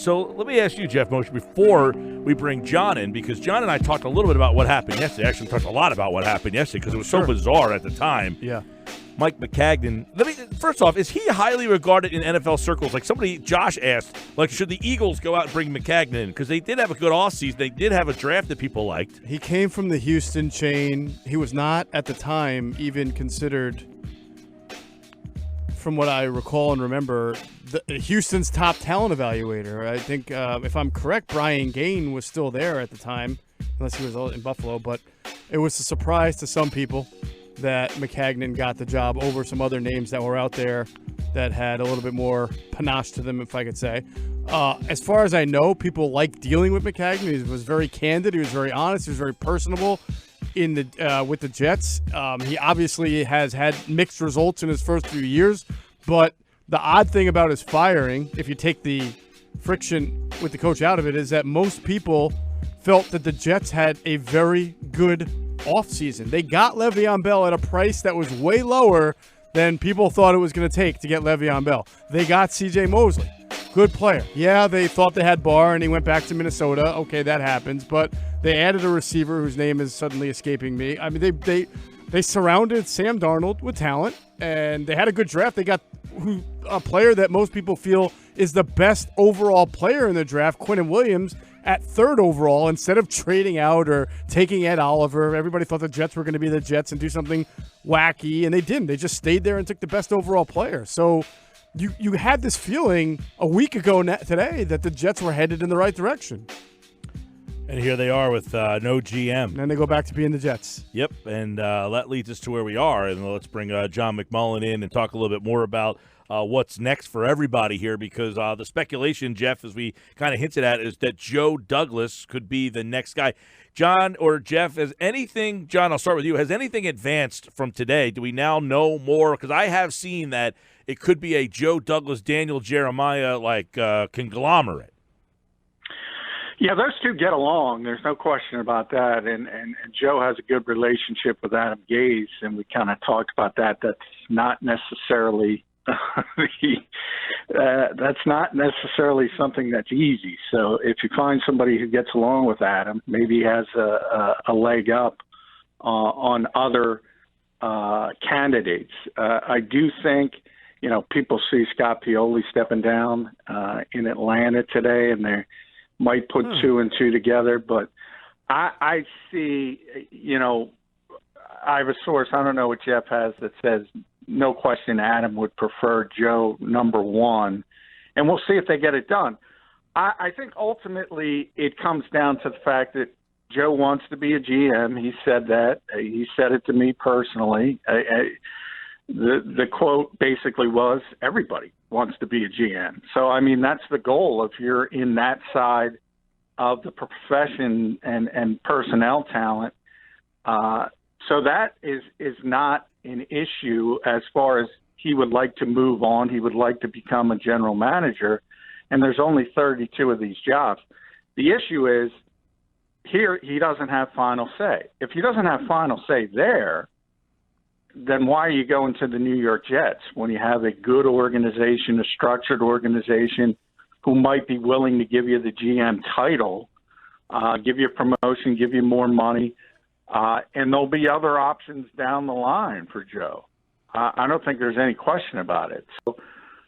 So let me ask you, Jeff Mosher, before we bring John in, because John and I talked a little bit about what happened yesterday. Actually, we talked a lot about what happened yesterday because it was so bizarre at the time. Yeah. Mike Maccagnan. First off, is he highly regarded in NFL circles? Like Josh asked, should the Eagles go out and bring Maccagnan in? Because they did have a good offseason. They did have a draft that people liked. He came from the Houston chain. He was not, at the time, even considered, from what I recall and remember, Houston's top talent evaluator. I think, if I'm correct, Brian Gain was still there at the time, unless he was in Buffalo. But it was a surprise to some people that Maccagnan got the job over some other names that were out there that had a little bit more panache to them, if I could say. As far as I know, people like dealing with Maccagnan. He was very candid. He was very honest. He was very personable with the Jets. He obviously has had mixed results in his first few years, but the odd thing about his firing, if you take the friction with the coach out of it, is that most people felt that the Jets had a very good offseason. They got Le'Veon Bell at a price that was way lower than people thought it was going to take to get Le'Veon Bell. They got C.J. Mosley. Good player. Yeah, they thought they had Barr, and he went back to Minnesota. Okay, that happens. But they added a receiver whose name is suddenly escaping me. I mean, they surrounded Sam Darnold with talent, and they had a good draft. They got a player that most people feel is the best overall player in the draft, Quinnen Williams, at third overall, instead of trading out or taking Ed Oliver. Everybody thought the Jets were going to be the Jets and do something wacky, and they didn't. They just stayed there and took the best overall player. So you had this feeling a week ago today that the Jets were headed in the right direction. And here they are with no GM. And they go back to being the Jets. Yep, and that leads us to where we are. And let's bring John McMullen in and talk a little bit more about what's next for everybody here, because the speculation, Jeff, as we kind of hinted at, is that Joe Douglas could be the next guy. John or Jeff, John, I'll start with you. Has anything advanced from today? Do we now know more? Because I have seen that it could be a Joe Douglas, Daniel Jeremiah conglomerate. Yeah, those two get along. There's no question about that. And Joe has a good relationship with Adam Gase, and we kind of talked about that. That's not necessarily something that's easy. So if you find somebody who gets along with Adam, maybe he has a leg up on other candidates. I do think, people see Scott Pioli stepping down in Atlanta today, and they might put two and two together. But I see, I have a source, I don't know what Jeff has, that says no question Adam would prefer Joe number one, and we'll see if they get it done. I think ultimately it comes down to the fact that Joe wants to be a GM. He said that. He said it to me personally. The quote basically was, everybody wants to be a GM. So, I mean, that's the goal if you're in that side of the profession and personnel talent. So that is not an issue as far as he would like to move on. He would like to become a general manager, and there's only 32 of these jobs. The issue is here he doesn't have final say. If he doesn't have final say there, then why are you going to the New York Jets when you have a good organization, a structured organization who might be willing to give you the GM title, give you a promotion, give you more money, and there'll be other options down the line for Joe. I don't think there's any question about it. So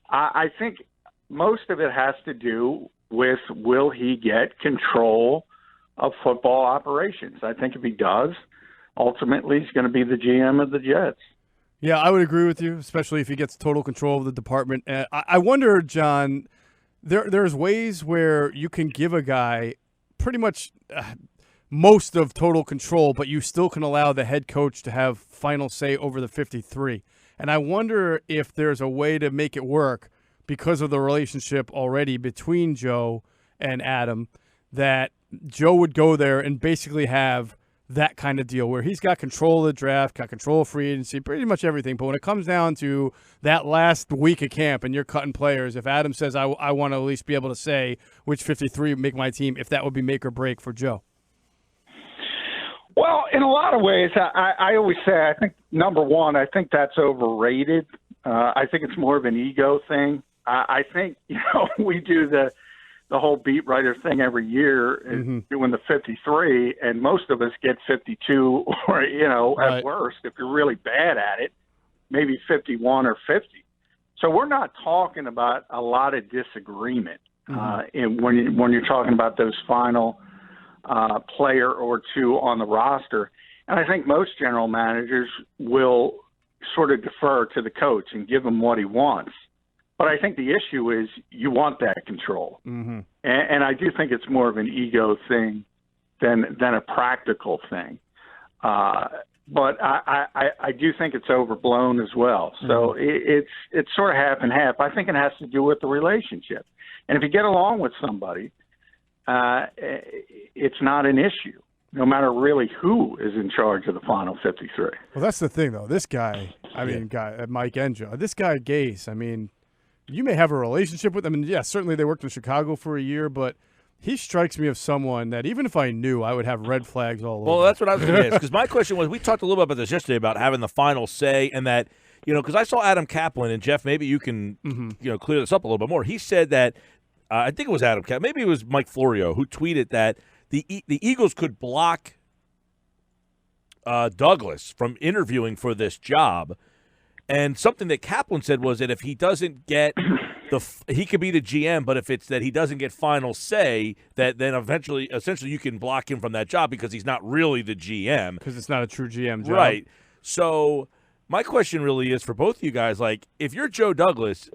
I think most of it has to do with, will he get control of football operations? I think if he does, ultimately he's going to be the GM of the Jets. Yeah, I would agree with you, especially if he gets total control of the department. I wonder, John, there's ways where you can give a guy pretty much most of total control, but you still can allow the head coach to have final say over the 53. And I wonder if there's a way to make it work because of the relationship already between Joe and Adam, that Joe would go there and basically have that kind of deal where he's got control of the draft, got control of free agency, pretty much everything. But when it comes down to that last week of camp and you're cutting players, if Adam says, I want to at least be able to say which 53 make my team, if that would be make or break for Joe. Well, in a lot of ways, I always say, I think, number one, I think that's overrated. I think it's more of an ego thing. I think, we do the whole beat writer thing every year is doing the 53, and most of us get 52 or, Right. at worst, if you're really bad at it, maybe 51 or 50. So we're not talking about a lot of disagreement when you're talking about those final player or two on the roster. And I think most general managers will sort of defer to the coach and give him what he wants. But I think the issue is you want that control. And I do think it's more of an ego thing than a practical thing. But I do think it's overblown as well. So it's sort of half and half. I think it has to do with the relationship. And if you get along with somebody, it's not an issue, no matter really who is in charge of the final 53. Well, that's the thing, though. This guy, Mike and Joe, this guy, Gase, you may have a relationship with him. And, yeah, certainly they worked in Chicago for a year, but he strikes me as someone that even if I knew, I would have red flags all over. Well, that's what I was going to ask, because my question was, we talked a little bit about this yesterday about having the final say, and that, because I saw Adam Kaplan, and Jeff, maybe you can clear this up a little bit more. He said that, I think it was Adam Kaplan, maybe it was Mike Florio, who tweeted that the Eagles could block Douglas from interviewing for this job. And something that Kaplan said was that if he doesn't get he could be the GM, but if it's that he doesn't get final say, that then essentially you can block him from that job because he's not really the GM. Because it's not a true GM job. Right. So my question really is for both of you guys, like, if you're Joe Douglas,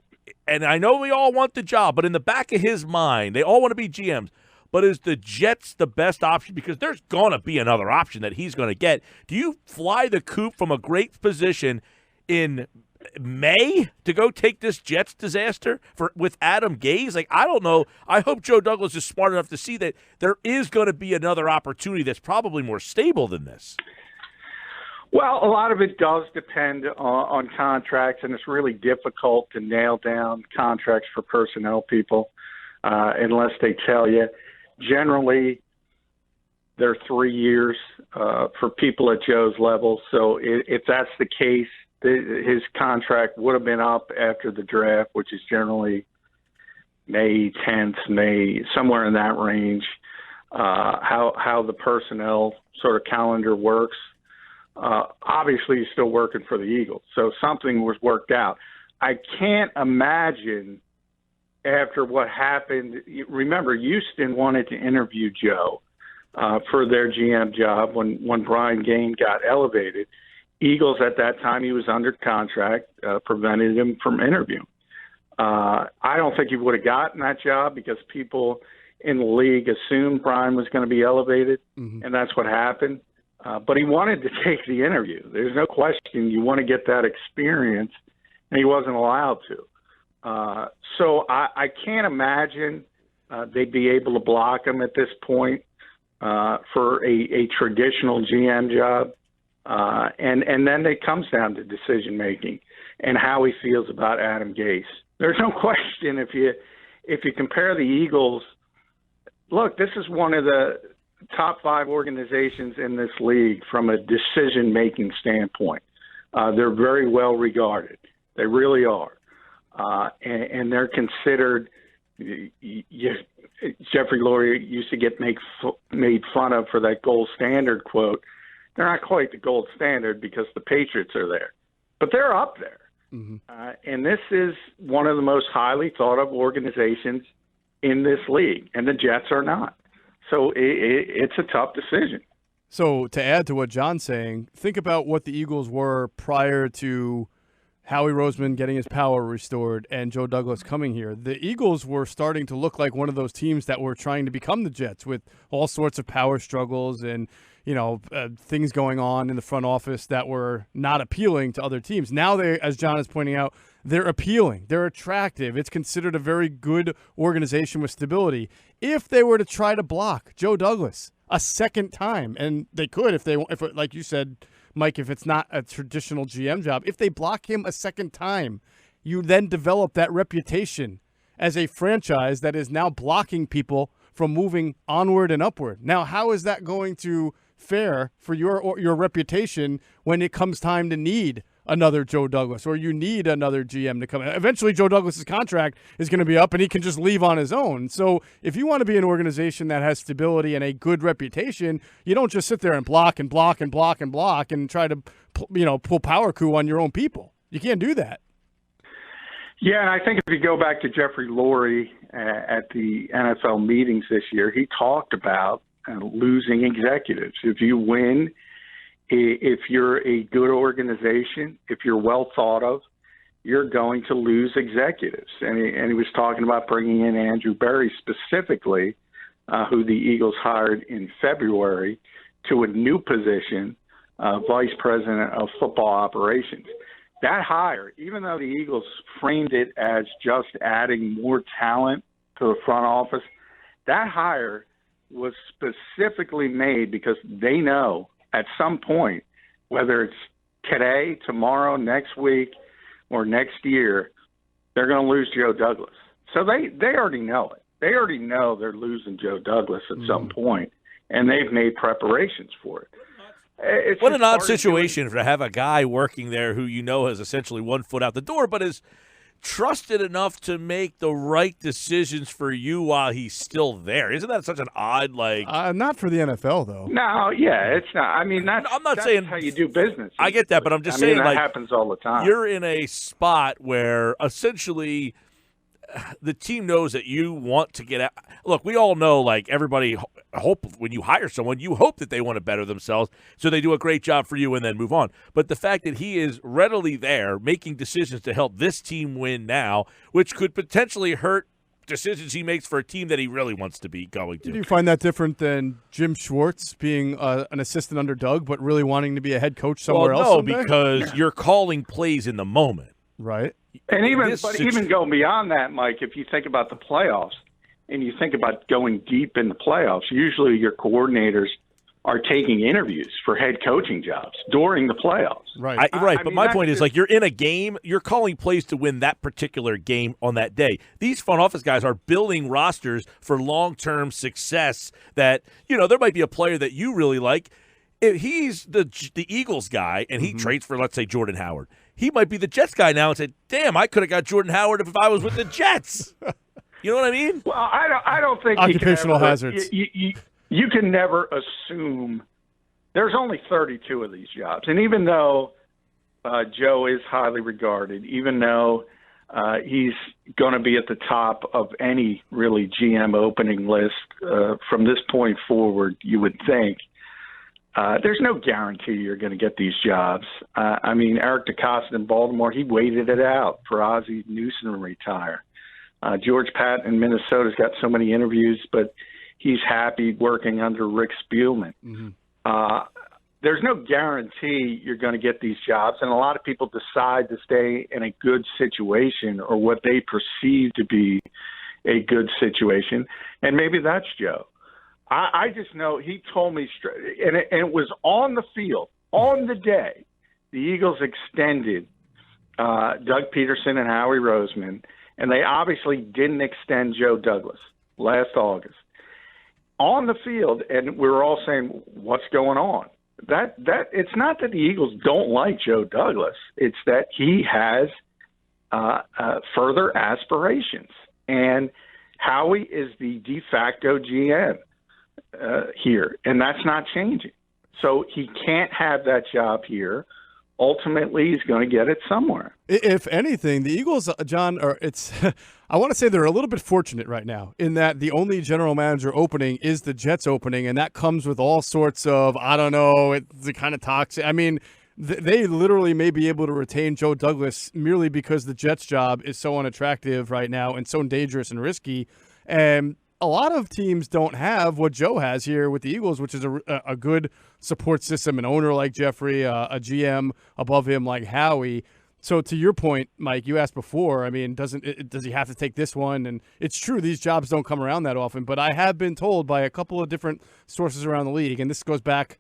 and I know we all want the job, but in the back of his mind, they all want to be GMs. But is the Jets the best option? Because there's going to be another option that he's going to get. Do you fly the coop from a great position in May to go take this Jets disaster with Adam Gase? Like, I don't know. I hope Joe Douglas is smart enough to see that there is going to be another opportunity that's probably more stable than this. Well, a lot of it does depend on contracts, and it's really difficult to nail down contracts for personnel people unless they tell you. Generally, they're 3 years for people at Joe's level. So if that's the case, his contract would have been up after the draft, which is generally May 10th, somewhere in that range. How the personnel sort of calendar works. Obviously, he's still working for the Eagles, so something was worked out. I can't imagine after what happened. Remember, Houston wanted to interview Joe for their GM job when Brian Gaine got elevated. Eagles at that time, he was under contract, prevented him from interviewing. I don't think he would have gotten that job because people in the league assumed Brian was going to be elevated, and that's what happened. But he wanted to take the interview. There's no question you want to get that experience, and he wasn't allowed to. So I can't imagine they'd be able to block him at this point for a traditional GM job. And then it comes down to decision-making and how he feels about Adam Gase. There's no question if you compare the Eagles, look, this is one of the top 5 organizations in this league from a decision-making standpoint. They're very well regarded. They really are. And they're considered, Jeffrey Lurie used to get made fun of for that gold standard quote. They're not quite the gold standard because the Patriots are there, but they're up there. And this is one of the most highly thought of organizations in this league, and the Jets are not. So it's a tough decision. So to add to what John's saying, think about what the Eagles were prior to Howie Roseman getting his power restored and Joe Douglas coming here. The Eagles were starting to look like one of those teams that were trying to become the Jets with all sorts of power struggles and things going on in the front office that were not appealing to other teams. Now they, as John is pointing out, they're appealing. They're attractive. It's considered a very good organization with stability. If they were to try to block Joe Douglas a second time, and they could if like you said, Mike, if it's not a traditional GM job, if they block him a second time, you then develop that reputation as a franchise that is now blocking people from moving onward and upward. Now, how is that going to fare for your reputation when it comes time to need another Joe Douglas, or you need another GM to come in. Eventually, Joe Douglas's contract is going to be up, and he can just leave on his own. So if you want to be an organization that has stability and a good reputation, you don't just sit there and block and block and block and block and try to, pull power coup on your own people. You can't do that. Yeah, and I think if you go back to Jeffrey Lurie at the NFL meetings this year, he talked about losing executives. If you win, if you're a good organization, if you're well thought of, you're going to lose executives. And he was talking about bringing in Andrew Berry specifically, who the Eagles hired in February, to a new position, Vice President of Football Operations. That hire, even though the Eagles framed it as just adding more talent to the front office, that hire was specifically made because they know at some point, whether it's today, tomorrow, next week, or next year, they're going to lose Joe Douglas. So they already know it. They already know they're losing Joe Douglas at some point, and they've made preparations for it. What an odd situation to have a guy working there who has essentially one foot out the door, but is trusted enough to make the right decisions for you while he's still there. Isn't that such an odd, not for the NFL, though. No, yeah, it's not. I mean, that's saying how you do business. I get that, but I'm just saying that happens all the time. You're in a spot where essentially the team knows that you want to get out. Look, we all know, everybody hope when you hire someone, you hope that they want to better themselves, so they do a great job for you and then move on. But the fact that he is readily there making decisions to help this team win now, which could potentially hurt decisions he makes for a team that he really wants to be going to. Do you find that different than Jim Schwartz being an assistant under Doug, but really wanting to be a head coach somewhere else? No, because you're calling plays in the moment. Right. And even go beyond that, Mike, if you think about the playoffs and you think about going deep in the playoffs, usually your coordinators are taking interviews for head coaching jobs during the playoffs. Right. But my point is, you're in a game, you're calling plays to win that particular game on that day. These front office guys are building rosters for long-term success that, there might be a player that you really like. If he's the Eagles guy and he trades for, let's say, Jordan Howard, he might be the Jets guy now and say, damn, I could have got Jordan Howard if I was with the Jets. You know what I mean? Well, I don't think occupational hazards. You can never assume. There's only 32 of these jobs. And even though Joe is highly regarded, even though he's going to be at the top of any really GM opening list from this point forward, you would think, there's no guarantee you're going to get these jobs. Eric DeCosta in Baltimore, he waited it out for Ozzie Newsome to retire. George Patton in Minnesota's got so many interviews, but he's happy working under Rick Spielman. There's no guarantee you're going to get these jobs, and a lot of people decide to stay in a good situation or what they perceive to be a good situation, and maybe that's Joe. I just know he told me straight, and it was on the field, on the day, the Eagles extended Doug Peterson and Howie Roseman, and they obviously didn't extend Joe Douglas last August. On the field, and we were all saying, what's going on? That it's not that the Eagles don't like Joe Douglas. It's that he has further aspirations. And Howie is the de facto GM here, and that's not changing. So he can't have that job here. Ultimately, he's going to get it somewhere. If anything, the Eagles, John, I want to say they're a little bit fortunate right now in that the only general manager opening is the Jets opening, and that comes with all sorts of, it's kind of toxic. They literally may be able to retain Joe Douglas merely because the Jets job is so unattractive right now and so dangerous and risky. And a lot of teams don't have what Joe has here with the Eagles, which is a good support system, an owner like Jeffrey, a GM above him like Howie. So to your point, Mike, you asked before, does he have to take this one? And it's true, these jobs don't come around that often, but I have been told by a couple of different sources around the league, and this goes back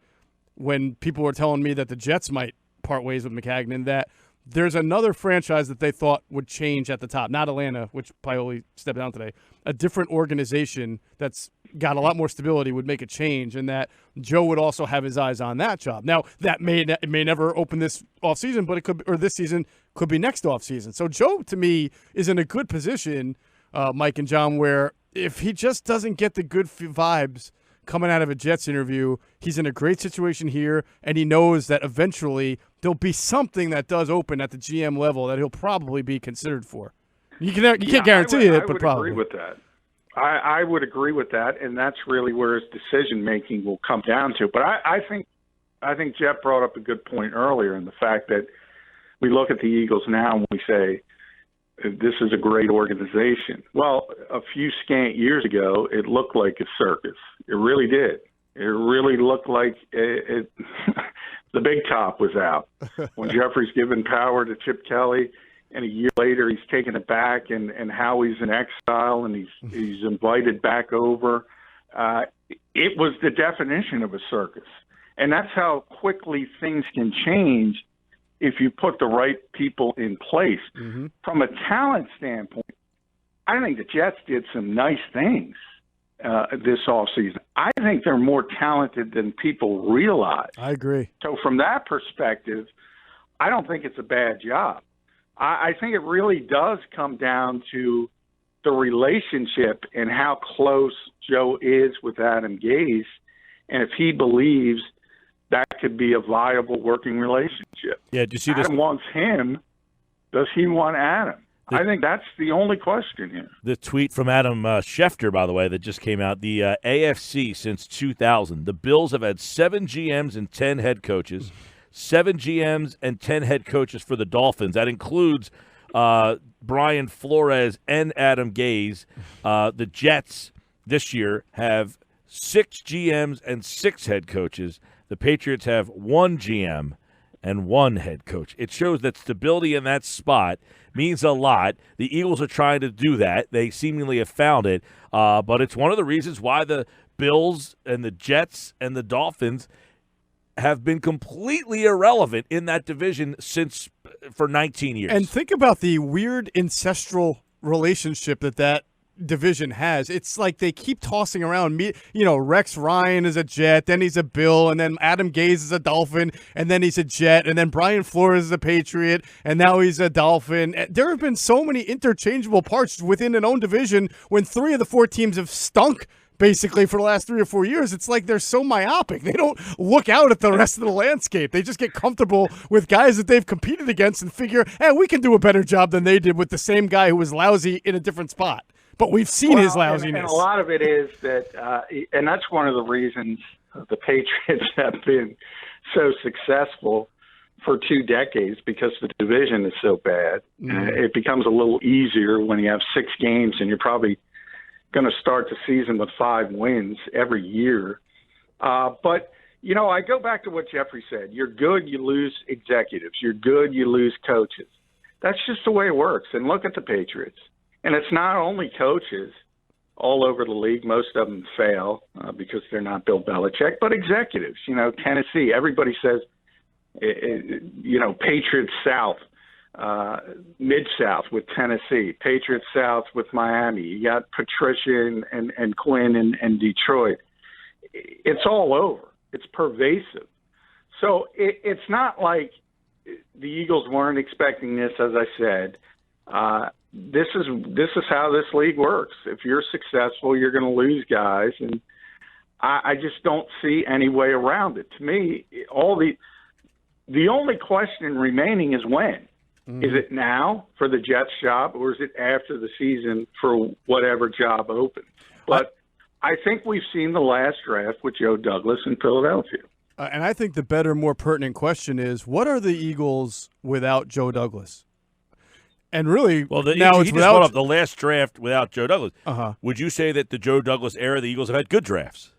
when people were telling me that the Jets might part ways with McCagnon, that there's another franchise that they thought would change at the top, not Atlanta, which Pioli stepped down today, a different organization that's got a lot more stability would make a change, and that Joe would also have his eyes on that job. Now, that may never open this offseason, but it could, or this season could be next offseason. So Joe, to me, is in a good position, Mike and John, where if he just doesn't get the good vibes coming out of a Jets interview, he's in a great situation here, and he knows that eventually there'll be something that does open at the GM level that he'll probably be considered for. You can't guarantee it, but probably. I would agree with that. I would agree with that, and that's really where his decision making will come down to. But I think Jeff brought up a good point earlier in the fact that we look at the Eagles now and we say this is a great organization. Well, a few scant years ago, it looked like a circus. It really did. It really looked like the big top was out when Jeffrey's given power to Chip Kelly. And a year later, he's taken it back, and Howie's in exile, and he's invited back over. It was the definition of a circus. And that's how quickly things can change if you put the right people in place. Mm-hmm. From a talent standpoint, I think the Jets did some nice things this offseason. I think they're more talented than people realize. I agree. So from that perspective, I don't think it's a bad job. I think it really does come down to the relationship and how close Joe is with Adam Gase, and if he believes that could be a viable working relationship. Yeah, do you see Adam wants him. Does he want Adam? I think that's the only question here. The tweet from Adam Schefter, by the way, that just came out. The AFC since 2000, the Bills have had 7 GMs and 10 head coaches. 7 GMs and 10 head coaches for the Dolphins. That includes Brian Flores and Adam Gase. The Jets this year have 6 GMs and 6 head coaches. The Patriots have 1 GM and 1 head coach. It shows that stability in that spot means a lot. The Eagles are trying to do that. They seemingly have found it. But it's one of the reasons why the Bills and the Jets and the Dolphins have been completely irrelevant in that division for 19 years. And think about the weird ancestral relationship that division has. It's like they keep tossing around. Rex Ryan is a Jet, then he's a Bill, and then Adam Gase is a Dolphin, and then he's a Jet, and then Brian Flores is a Patriot, and now he's a Dolphin. There have been so many interchangeable parts within an own division when 3 of the 4 teams have stunk basically for the last 3 or 4 years. It's like they're so myopic. They don't look out at the rest of the landscape. They just get comfortable with guys that they've competed against and figure, hey, we can do a better job than they did with the same guy who was lousy in a different spot. But we've seen his lousiness. And a lot of it is that, and that's one of the reasons the Patriots have been so successful for 2 decades, because the division is so bad. It becomes a little easier when you have 6 games and you're probably going to start the season with 5 wins every year. But, I go back to what Jeffrey said. You're good, you lose executives. You're good, you lose coaches. That's just the way it works. And look at the Patriots. And it's not only coaches all over the league. Most of them fail because they're not Bill Belichick, but executives. Tennessee, everybody says, Patriots South. Mid-South with Tennessee, Patriots South with Miami. You got Patricia and Quinn in Detroit. It's all over. It's pervasive. So it's not like the Eagles weren't expecting this, as I said. This is how this league works. If you're successful, you're going to lose guys, and I just don't see any way around it. To me, the only question remaining is when. Is it now for the Jets job, or is it after the season for whatever job opens? But I think we've seen the last draft with Joe Douglas in Philadelphia. And I think the better, more pertinent question is, what are the Eagles without Joe Douglas? And really, now it's just without brought up the last draft without Joe Douglas. Uh-huh. Would you say that the Joe Douglas era, the Eagles have had good drafts?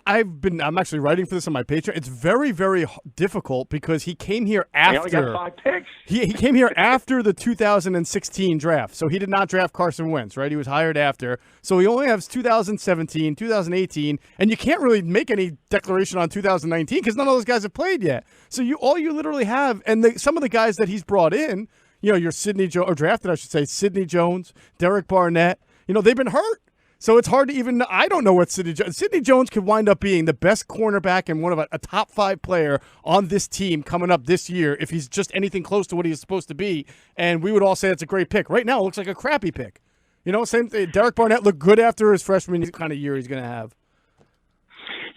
I'm actually writing for this on my Patreon. It's very, very difficult because he came here after. He only got 5 picks. He came here after the 2016 draft, so he did not draft Carson Wentz, right? He was hired after, so he only has 2017, 2018, and you can't really make any declaration on 2019 because none of those guys have played yet. So all you literally have, and some of the guys that he's brought in, your Sidney Jones, or drafted, I should say, Sidney Jones, Derek Barnett, they've been hurt. So it's hard to even – I don't know what Sidney Jones could wind up being the best cornerback and one of a top 5 player on this team coming up this year if he's just anything close to what he's supposed to be, and we would all say it's a great pick. Right now it looks like a crappy pick. You know, same thing. Derek Barnett looked good after his freshman kind of year he's going to have.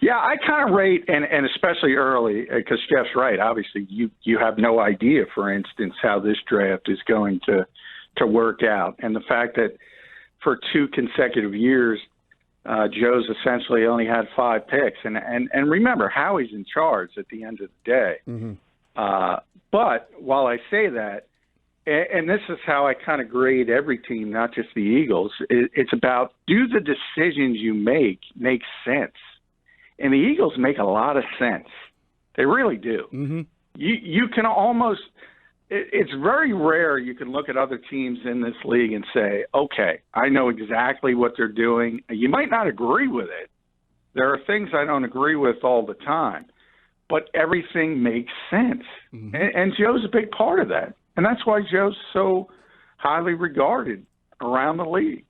Yeah, I kind of rate, and especially early, because Jeff's right. Obviously, you have no idea, for instance, how this draft is going to work out. And the fact that for 2 consecutive years, Joe's essentially only had 5 picks. And remember, Howie's in charge at the end of the day. Mm-hmm. But while I say that, and this is how I kind of grade every team, not just the Eagles, it's about, do the decisions you make sense? And the Eagles make a lot of sense. They really do. Mm-hmm. You can almost – it's very rare you can look at other teams in this league and say, okay, I know exactly what they're doing. You might not agree with it. There are things I don't agree with all the time. But everything makes sense. Mm-hmm. And Joe's a big part of that. And that's why Joe's so highly regarded around the league.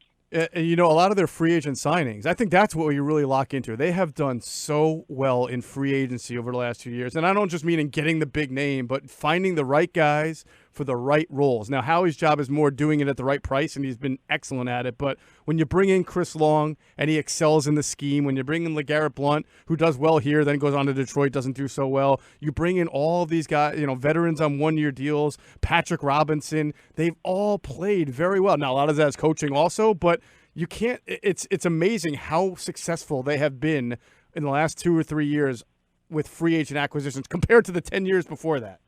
You know, a lot of their free agent signings, I think that's what you really lock into. They have done so well in free agency over the last 2 years. And I don't just mean in getting the big name, but finding the right guys for the right roles. Now, Howie's job is more doing it at the right price, and he's been excellent at it. But when you bring in Chris Long and he excels in the scheme, when you bring in LeGarrette Blount, who does well here, then goes on to Detroit, doesn't do so well, you bring in all of these guys, you know, veterans on one-year deals, Patrick Robinson, they've all played very well. Now, a lot of that is coaching also, but you can't – it's amazing how successful they have been in the last 2 or 3 years with free agent acquisitions compared to the 10 years before that.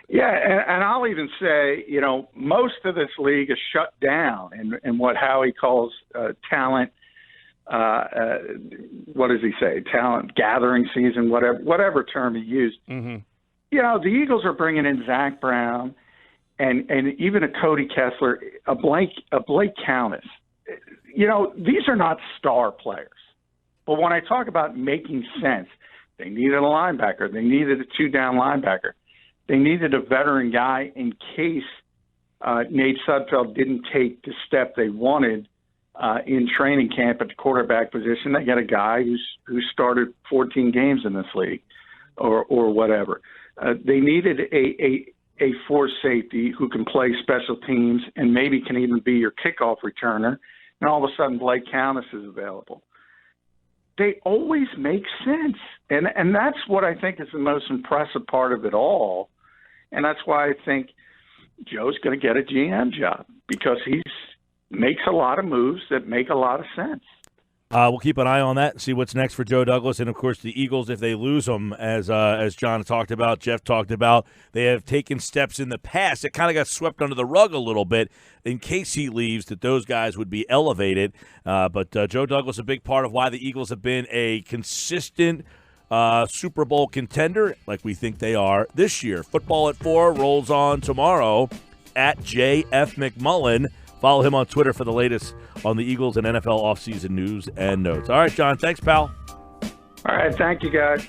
Yeah, and I'll even say, you know, most of this league is shut down in what Howie calls talent. What does he say? Talent gathering season, whatever term he used. Mm-hmm. You know, the Eagles are bringing in Zach Brown and even a Cody Kessler, a Blake Countess. You know, these are not star players. But when I talk about making sense, they needed a linebacker. They needed a 2-down linebacker. They needed a veteran guy in case Nate Sudfeld didn't take the step they wanted in training camp at the quarterback position. They got a guy who started 14 games in this league or whatever. They needed a force safety who can play special teams and maybe can even be your kickoff returner. And all of a sudden Blake Countess is available. They always make sense. And that's what I think is the most impressive part of it all. And that's why I think Joe's going to get a GM job, because he makes a lot of moves that make a lot of sense. We'll keep an eye on that and see what's next for Joe Douglas. And, of course, the Eagles, if they lose him, as John talked about, Jeff talked about, they have taken steps in the past. It kind of got swept under the rug a little bit in case he leaves, that those guys would be elevated. But Joe Douglas, a big part of why the Eagles have been a consistent Super Bowl contender like we think they are this year. Football at 4 rolls on tomorrow at JF McMullen. Follow him on Twitter for the latest on the Eagles and NFL offseason news and notes. All right, John. Thanks, pal. All right. Thank you, guys.